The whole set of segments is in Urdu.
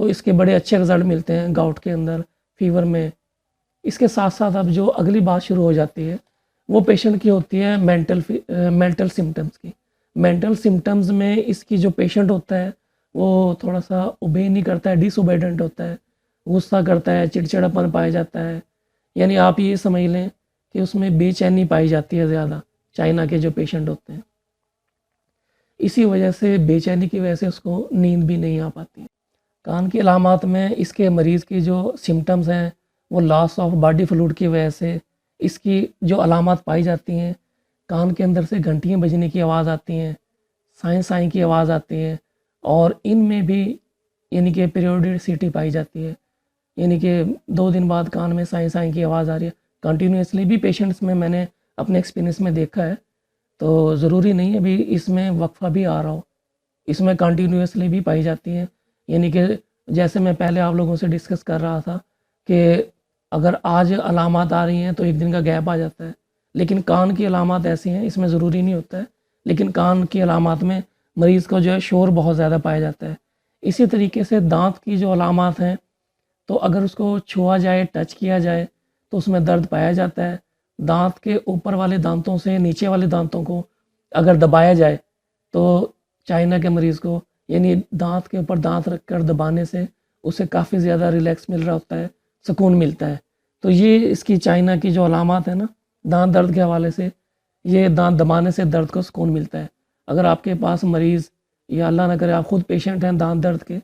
تو اس کے بڑے اچھے رزلٹ ملتے ہیں گاؤٹ کے اندر، فیور میں۔ اس کے ساتھ ساتھ اب جو اگلی بات شروع ہو جاتی ہے وہ پیشنٹ کی ہوتی ہے مینٹل سمٹمز کی۔ مینٹل سمٹمز میں اس کی جو پیشنٹ ہوتا ہے وہ تھوڑا سا اوبے نہیں کرتا ہے، ڈس اوبیڈنٹ ہوتا ہے، غصہ کرتا ہے، چڑچڑاپن پایا جاتا ہے، یعنی آپ یہ سمجھ لیں کہ اس میں بے چینی پائی جاتی ہے زیادہ، چائنا کے جو پیشنٹ ہوتے ہیں۔ اسی وجہ سے بے چینی کی وجہ سے اس کو نیند بھی نہیں آ پاتی۔ کان کی علامات میں اس کے مریض کی جو سمٹمز ہیں وہ لاس آف باڈی فلوئڈ کی وجہ سے اس کی جو علامات پائی جاتی ہیں، کان کے اندر سے گھنٹیاں بجنے کی آواز آتی ہیں، سائیں سائیں کی آواز آتی ہے، اور ان میں بھی یعنی کہ پیریوڈیسٹی پائی جاتی ہے، یعنی کہ 2 دن بعد کان میں سائیں سائیں کی آواز آ رہی ہے کنٹینیوسلی بھی پیشنٹس میں نے اپنے ایکسپیرینس میں دیکھا ہے۔ تو ضروری نہیں ہے ابھی اس میں وقفہ بھی آ رہا ہو، اس میں کنٹینیوسلی بھی پائی جاتی ہیں، یعنی کہ جیسے میں پہلے آپ لوگوں سے ڈسکس کر رہا تھا کہ اگر آج علامات آ رہی ہیں تو 1 دن کا گیپ آ جاتا ہے، لیکن کان کی علامات ایسی ہیں، اس میں ضروری نہیں ہوتا ہے، لیکن کان کی علامات میں مریض کو جو ہے شور بہت زیادہ پایا جاتا ہے۔ اسی طریقے سے دانت کی جو علامات ہیں تو اگر اس کو چھوا جائے، ٹچ کیا جائے تو اس میں درد پایا جاتا ہے۔ دانت کے اوپر والے دانتوں سے نیچے والے دانتوں کو اگر دبایا جائے تو چائنا کے مریض کو یعنی دانت کے اوپر دانت رکھ کر دبانے سے اسے کافی زیادہ ریلیکس مل رہا ہوتا ہے، سکون ملتا ہے۔ تو یہ اس کی چائنا کی جو علامات ہیں نا دانت درد کے حوالے سے، یہ دانت دبانے سے درد کو سکون ملتا ہے۔ اگر آپ کے پاس مریض یا اللہ نہ کرے آپ خود پیشنٹ ہیں دانت درد کے،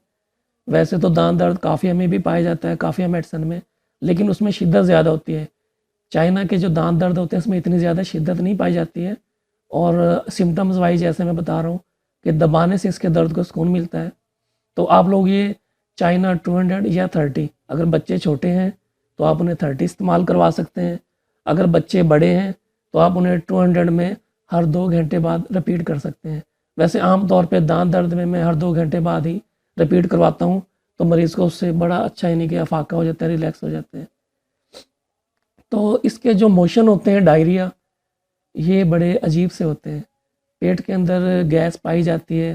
ویسے تو دانت درد کافیہ میں بھی پایا جاتا ہے، کافیہ میڈیسن میں، لیکن اس میں شدت زیادہ ہوتی ہے۔ چائنا کے جو دانت درد ہوتے ہیں اس میں اتنی زیادہ شدت نہیں پائی جاتی ہے، اور سمٹمز وائز جیسے میں بتا رہا ہوں کہ دبانے سے اس کے درد کو سکون ملتا ہے۔ تو آپ لوگ یہ چائنا 200 یا 30، اگر بچے چھوٹے ہیں تو آپ انہیں 30 استعمال کروا سکتے ہیں، اگر بچے بڑے ہیں تو آپ انہیں 200 میں ہر 2 گھنٹے بعد رپیٹ کر سکتے ہیں۔ ویسے عام طور پہ دانت درد میں ہر 2 گھنٹے بعد ہی رپیٹ کرواتا ہوں، تو مریض کو اس سے بڑا اچھا یعنی کہ افاقہ ہو جاتا ہے، ریلیکس ہو جاتے ہیں۔ تو اس کے جو موشن ہوتے ہیں ڈائریا، یہ بڑے عجیب سے ہوتے ہیں، پیٹ کے اندر گیس پائی جاتی ہے،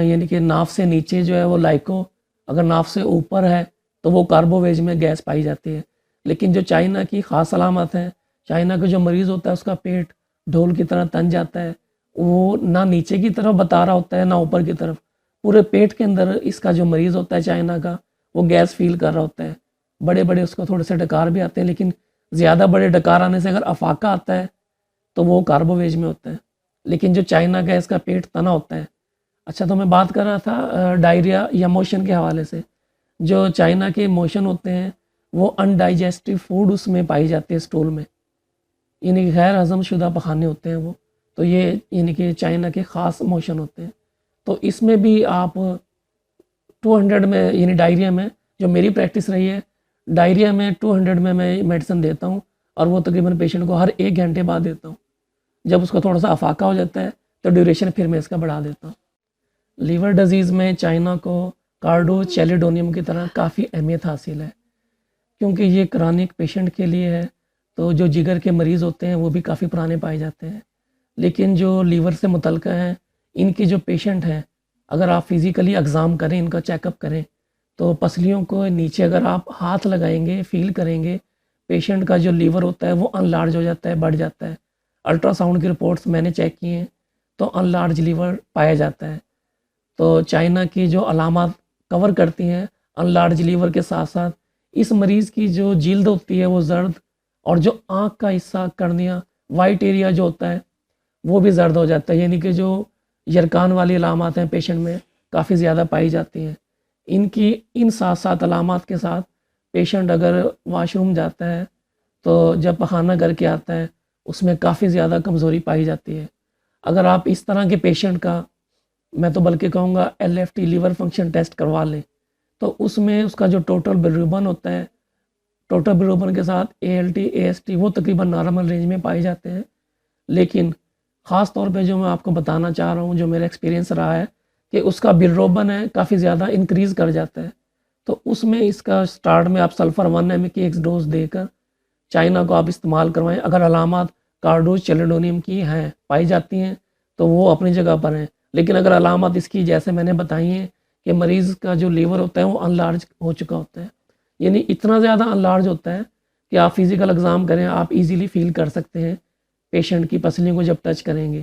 یعنی کہ ناف سے نیچے جو ہے وہ لائکو، اگر ناف سے اوپر ہے تو وہ کاربوویج میں گیس پائی جاتی ہے۔ لیکن جو چائنا کی خاص علامات ہیں، چائنا کا جو مریض ہوتا ہے اس کا پیٹ ڈھول کی طرح تن جاتا ہے، وہ نہ نیچے کی طرف بتا رہا ہوتا ہے نہ اوپر کی طرف، پورے پیٹ کے اندر اس کا جو مریض ہوتا ہے چائنا کا وہ گیس فیل کر رہا ہوتا ہے۔ بڑے بڑے اس کو تھوڑے سے ڈکار بھی آتے ہیں، لیکن زیادہ بڑے ڈکار آنے سے اگر افاقہ آتا ہے تو وہ کاربوویج میں ہوتا ہے، لیکن جو چائنا کا اس کا پیٹ تنا ہوتا ہے۔ اچھا، تو میں بات کر رہا تھا ڈائریا یا موشن کے حوالے سے۔ جو چائنا کے موشن ہوتے ہیں وہ انڈائجسٹو فوڈ اس میں پائی جاتی ہے، سٹول میں، یعنی کہ غیر ہضم شدہ پخانے ہوتے ہیں وہ، تو یہ یعنی کہ چائنا کے خاص موشن ہوتے ہیں۔ تو اس میں بھی آپ 200 میں یعنی ڈائریا میں جو میری پریکٹس رہی ہے، ڈائریا میں 200 میں میڈیسن دیتا ہوں، اور وہ تقریباً پیشنٹ کو ہر 1 گھنٹے بعد دیتا ہوں۔ جب اس کو تھوڑا سا افاقہ ہو جاتا ہے تو ڈیوریشن پھر میں اس کا بڑھا دیتا ہوں۔ لیور ڈیزیز میں چائنا کو کارڈو چیلیڈونیم کی طرح کافی اہمیت حاصل ہے، کیونکہ یہ کرانک پیشنٹ کے لیے ہے، تو جو جگر کے مریض ہوتے ہیں وہ بھی کافی پرانے پائے جاتے ہیں۔ لیکن جو لیور سے متعلقہ ہیں، ان کی جو پیشنٹ ہیں، اگر آپ فزیکلی ایگزام کریں، ان کا چیک اپ کریں، تو پسلیوں کو نیچے اگر آپ ہاتھ لگائیں گے، فیل کریں گے، پیشنٹ کا جو لیور ہوتا ہے وہ ان لارج ہو جاتا ہے، بڑھ جاتا ہے۔ الٹرا ساؤنڈ کی رپورٹس میں نے چیک کی ہیں تو ان لارج لیور پایا جاتا ہے۔ تو چائنا کی جو علامات کور کرتی ہیں ان لارج لیور کے ساتھ ساتھ اس مریض کی جو جلد ہوتی ہے وہ زرد، اور جو آنکھ کا حصہ کرنیا وائٹ ایریا جو ہوتا ہے وہ بھی زرد ہو جاتا ہے، یعنی کہ جو یرکان والی علامات ہیں پیشنٹ میں کافی زیادہ پائی جاتی ہیں۔ ان ساتھ ساتھ علامات کے ساتھ پیشنٹ اگر واش روم جاتا ہے تو جب پخانہ کر کے آتا ہے اس میں کافی زیادہ کمزوری پائی جاتی ہے۔ اگر آپ اس طرح کے پیشنٹ کا، میں تو بلکہ کہوں گا LFT لیور فنکشن ٹیسٹ کروا لیں، تو اس میں اس کا جو ٹوٹل بلیروبن ہوتا ہے، ٹوٹل بلیروبن کے ساتھ ALT AST وہ تقریباً نارمل رینج میں پائے جاتے ہیں۔ لیکن خاص طور پہ جو میں آپ کو بتانا چاہ رہا ہوں، جو میرا ایکسپیرینس رہا ہے کہ اس کا بلیروبن ہے کافی زیادہ انکریز کر جاتا ہے، تو اس میں اس کا سٹارٹ میں آپ سلفر 1 mg ڈوز دے کر چائنا کو آپ استعمال کروائیں۔ اگر علامات کارڈو چیلیڈونیم کی ہیں، پائی جاتی ہیں، تو وہ اپنی جگہ پر ہیں، لیکن اگر علامات اس کی جیسے میں نے بتائی ہیں کہ مریض کا جو لیور ہوتا ہے وہ انلارج ہو چکا ہوتا ہے، یعنی اتنا زیادہ انلارج ہوتا ہے کہ آپ فزیکل ایگزام کریں آپ ایزیلی فیل کر سکتے ہیں پیشنٹ کی پسلیوں کو جب ٹچ کریں گے۔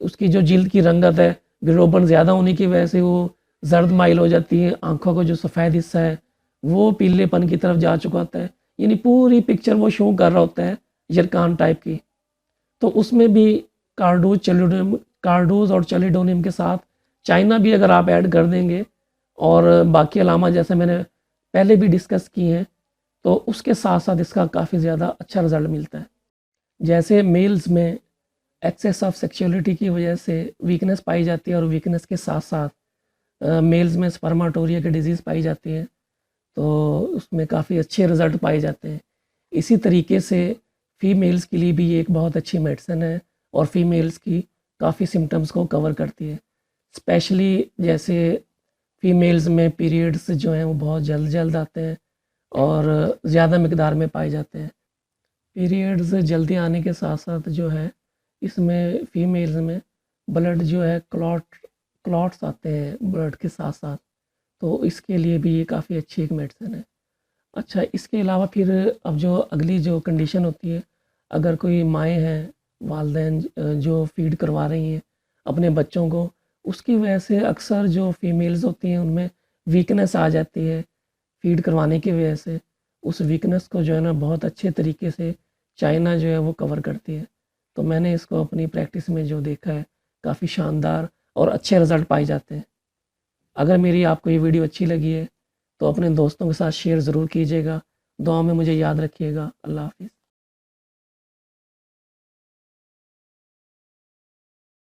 اس کی جو جلد کی رنگت ہے بلیروبن زیادہ ہونے کی وجہ سے وہ زرد مائل ہو جاتی ہے، آنکھوں کا جو سفید حصہ ہے وہ پیلے پن کی طرف جا چکا ہوتا ہے، یعنی پوری پکچر وہ شو کر رہا ہوتا ہے یرکان ٹائپ کی۔ تو اس میں بھی کارڈوز اور چیلیڈونیم کے ساتھ چائنا بھی اگر آپ ایڈ کر دیں گے اور باقی علامات جیسے میں نے پہلے بھی ڈسکس کی ہیں تو اس کے ساتھ ساتھ اس کا کافی زیادہ اچھا رزلٹ ملتا ہے۔ جیسے میلز میں ایکسیس آف سیکچولیٹی کی وجہ سے ویکنس پائی جاتی ہے اور ویکنس کے ساتھ ساتھ میلز میں سپرماٹوریا کی ڈیزیز پائی جاتی ہے، تو اس میں کافی اچھے رزلٹ پائے جاتے ہیں۔ اسی طریقے سے فیمیلز کے لیے بھی یہ ایک بہت اچھی میڈیسن ہے اور فیمیلز کی کافی سمٹمز کو کور کرتی ہے، اسپیشلی جیسے فیمیلز میں پیریڈز جو ہیں وہ بہت جلد آتے ہیں اور زیادہ مقدار میں پائے جاتے ہیں۔ پیریڈز جلدی آنے کے ساتھ ساتھ جو ہے اس میں فیمیلز میں بلڈ جو ہے کلاٹس آتے ہیں بلڈ کے ساتھ ساتھ، تو اس کے لیے بھی یہ کافی اچھی ایک میڈیسن ہے۔ اچھا، اس کے علاوہ پھر اب جو اگلی جو کنڈیشن ہوتی ہے، اگر کوئی مائیں ہیں والدین جو فیڈ کروا رہی ہیں اپنے بچوں کو، اس کی وجہ سے اکثر جو فیمیلز ہوتی ہیں ان میں ویکنس آ جاتی ہے فیڈ کروانے کی وجہ سے، اس ویکنس کو جو ہے نا بہت اچھے طریقے سے چائنا جو ہے وہ کور کرتی ہے۔ تو میں نے اس کو اپنی پریکٹس میں جو دیکھا ہے کافی شاندار اور اچھے رزلٹ پائے جاتے ہیں۔ اگر میری آپ کو یہ ویڈیو اچھی لگی ہے تو اپنے دوستوں کے ساتھ شیئر ضرور کیجیے گا، دعاؤں میں مجھے یاد رکھیے گا۔ اللہ حافظ۔